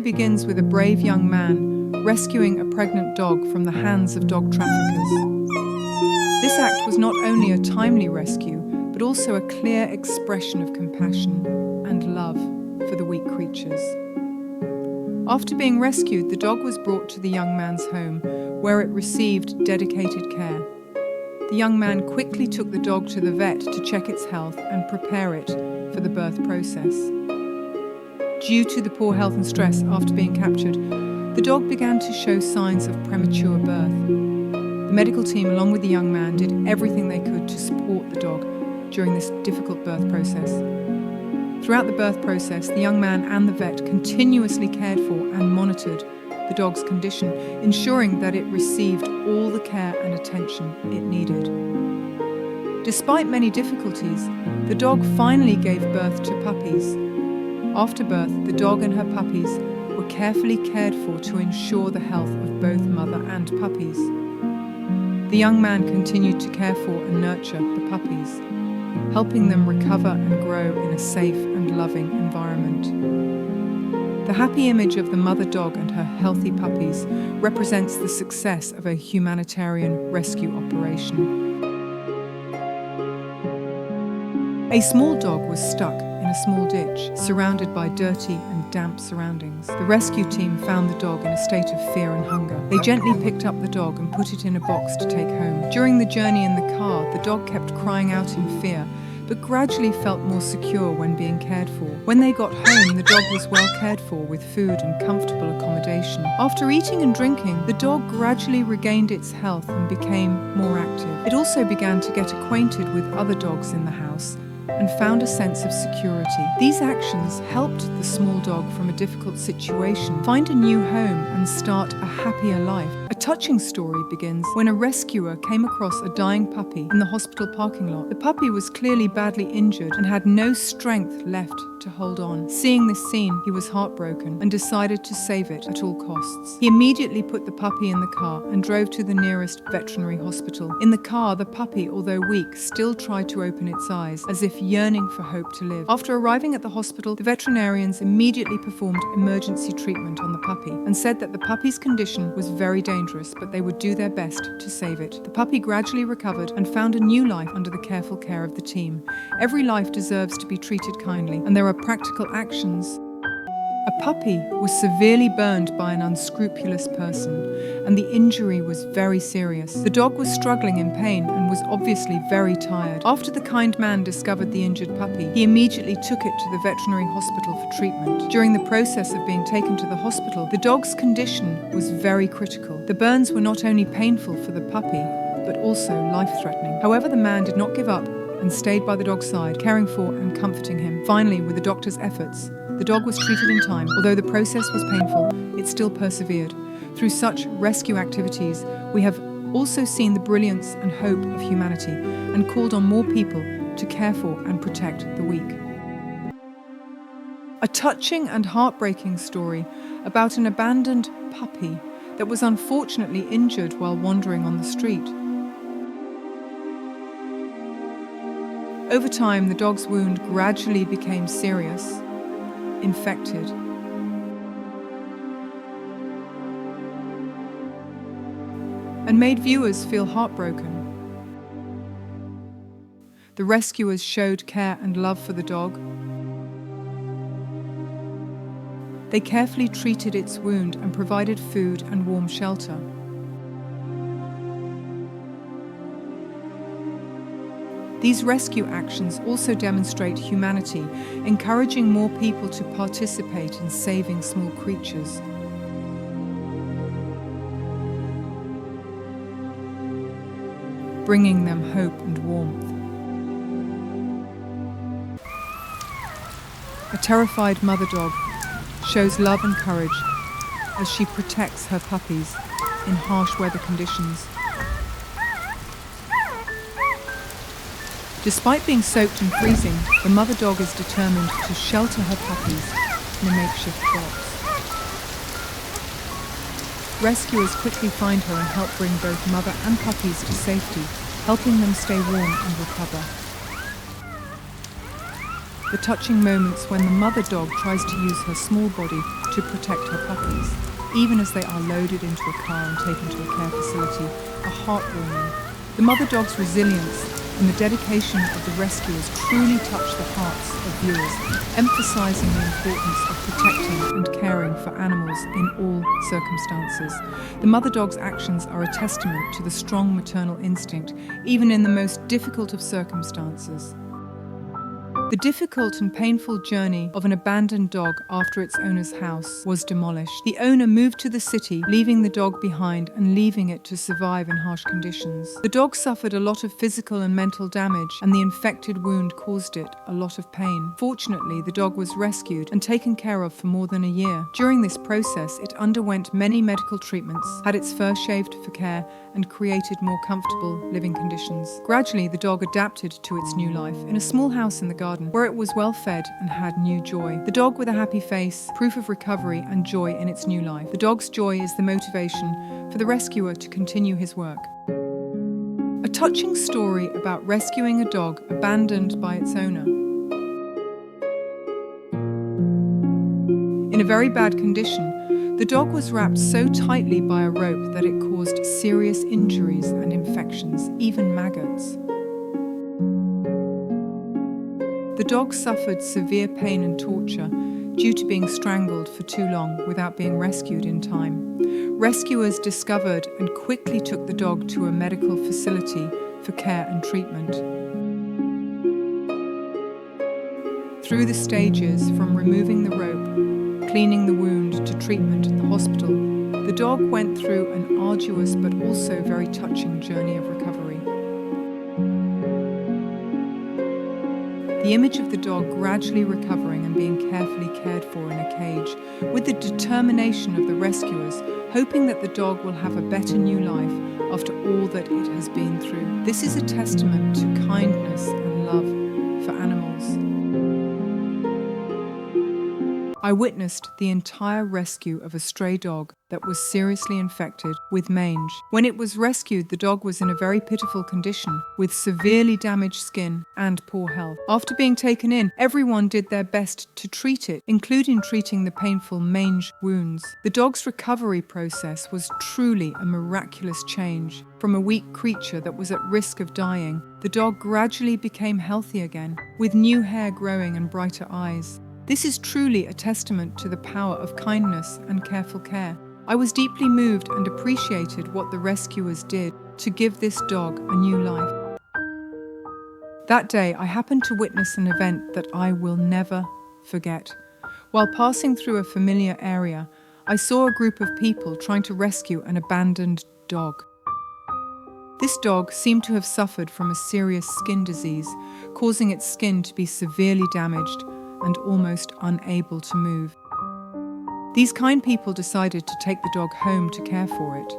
begins with a brave young man rescuing a pregnant dog from the hands of dog traffickers. This act was not only a timely rescue, but also a clear expression of compassion and love for the weak creatures. After being rescued, the dog was brought to the young man's home, where it received dedicated care. The young man quickly took the dog to the vet to check its health and prepare it for the birth process. Due to the poor health and stress after being captured, the dog began to show signs of premature birth. The medical team, along with the young man, did everything they could to support the dog during this difficult birth process. Throughout the birth process, the young man and the vet continuously cared for and monitored the dog's condition, ensuring that it received all the care and attention it needed. Despite many difficulties, the dog finally gave birth to puppies. After birth, the dog and her puppies were carefully cared for to ensure the health of both mother and puppies. The young man continued to care for and nurture the puppies, helping them recover and grow in a safe and loving environment. The happy image of the mother dog and her healthy puppies represents the success of a humanitarian rescue operation. A small dog was stuck in a small ditch, surrounded by dirty and damp surroundings. The rescue team found the dog in a state of fear and hunger. They gently picked up the dog and put it in a box to take home. During the journey in the car, the dog kept crying out in fear, but gradually felt more secure when being cared for. When they got home, the dog was well cared for with food and comfortable accommodation. After eating and drinking, the dog gradually regained its health and became more active. It also began to get acquainted with other dogs in the house and found a sense of security. These actions helped the small dog from a difficult situation find a new home and start a happier life. A touching story begins when a rescuer came across a dying puppy in the hospital parking lot. The puppy was clearly badly injured and had no strength left to hold on. Seeing this scene, he was heartbroken and decided to save it at all costs. He immediately put the puppy in the car and drove to the nearest veterinary hospital. In the car, the puppy, although weak, still tried to open its eyes, as if yearning for hope to live. After arriving at the hospital, the veterinarians immediately performed emergency treatment on the puppy and said that the puppy's condition was very dangerous, but they would do their best to save it. The puppy gradually recovered and found a new life under the careful care of the team. Every life deserves to be treated kindly, and there are practical actions. A puppy was severely burned by an unscrupulous person, and the injury was very serious. The dog was struggling in pain and was obviously very tired. After the kind man discovered the injured puppy, he immediately took it to the veterinary hospital for treatment. During the process of being taken to the hospital, the dog's condition was very critical. The burns were not only painful for the puppy, but also life-threatening. However, the man did not give up and stayed by the dog's side, caring for and comforting him. Finally, with the doctor's efforts, the dog was treated in time. Although the process was painful, it still persevered. Through such rescue activities, we have also seen the brilliance and hope of humanity and called on more people to care for and protect the weak. A touching and heartbreaking story about an abandoned puppy that was unfortunately injured while wandering on the street. Over time, the dog's wound gradually became serious, infected. And made viewers feel heartbroken. The rescuers showed care and love for the dog. They carefully treated its wound and provided food and warm shelter. These rescue actions also demonstrate humanity, encouraging more people to participate in saving small creatures. Bringing them hope and warmth. A terrified mother dog shows love and courage as she protects her puppies in harsh weather conditions. Despite being soaked and freezing, the mother dog is determined to shelter her puppies in a makeshift box. Rescuers quickly find her and help bring both mother and puppies to safety, helping them stay warm and recover. The touching moments when the mother dog tries to use her small body to protect her puppies, even as they are loaded into a car and taken to a care facility, are heartwarming. The mother dog's resilience and the dedication of the rescuers truly touch the hearts of viewers, emphasizing the importance of protecting and caring for animals in all circumstances. The mother dog's actions are a testament to the strong maternal instinct, even in the most difficult of circumstances. The difficult and painful journey of an abandoned dog after its owner's house was demolished. The owner moved to the city, leaving the dog behind and leaving it to survive in harsh conditions. The dog suffered a lot of physical and mental damage, and the infected wound caused it a lot of pain. Fortunately, the dog was rescued and taken care of for more than a year. During this process, it underwent many medical treatments, had its fur shaved for care, and created more comfortable living conditions. Gradually, the dog adapted to its new life in a small house in the garden, where it was well fed and had new joy. The dog with a happy face, proof of recovery and joy in its new life. The dog's joy is the motivation for the rescuer to continue his work. A touching story about rescuing a dog abandoned by its owner. In a very bad condition, the dog was wrapped so tightly by a rope that it caused serious injuries and infections, even maggots. The dog suffered severe pain and torture due to being strangled for too long without being rescued in time. Rescuers discovered and quickly took the dog to a medical facility for care and treatment. Through the stages, from removing the rope, cleaning the wound, to treatment at the hospital, the dog went through an arduous but also very touching journey of recovery. The image of the dog gradually recovering and being carefully cared for in a cage, with the determination of the rescuers, hoping that the dog will have a better new life after all that it has been through. This is a testament to kindness and love for animals. I witnessed the entire rescue of a stray dog that was seriously infected with mange. When it was rescued, the dog was in a very pitiful condition, with severely damaged skin and poor health. After being taken in, everyone did their best to treat it, including treating the painful mange wounds. The dog's recovery process was truly a miraculous change. From a weak creature that was at risk of dying, the dog gradually became healthy again, with new hair growing and brighter eyes. This is truly a testament to the power of kindness and careful care. I was deeply moved and appreciated what the rescuers did to give this dog a new life. That day, I happened to witness an event that I will never forget. While passing through a familiar area, I saw a group of people trying to rescue an abandoned dog. This dog seemed to have suffered from a serious skin disease, causing its skin to be severely damaged and almost unable to move. These kind people decided to take the dog home to care for it.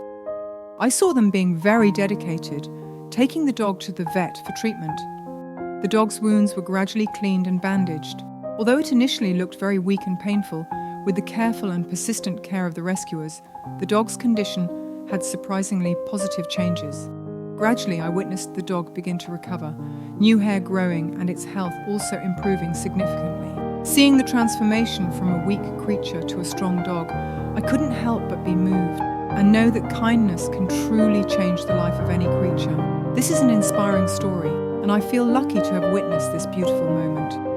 I saw them being very dedicated, taking the dog to the vet for treatment. The dog's wounds were gradually cleaned and bandaged. Although it initially looked very weak and painful, with the careful and persistent care of the rescuers, the dog's condition had surprisingly positive changes. Gradually, I witnessed the dog begin to recover, new hair growing and its health also improving significantly. Seeing the transformation from a weak creature to a strong dog, I couldn't help but be moved and know that kindness can truly change the life of any creature. This is an inspiring story, and I feel lucky to have witnessed this beautiful moment.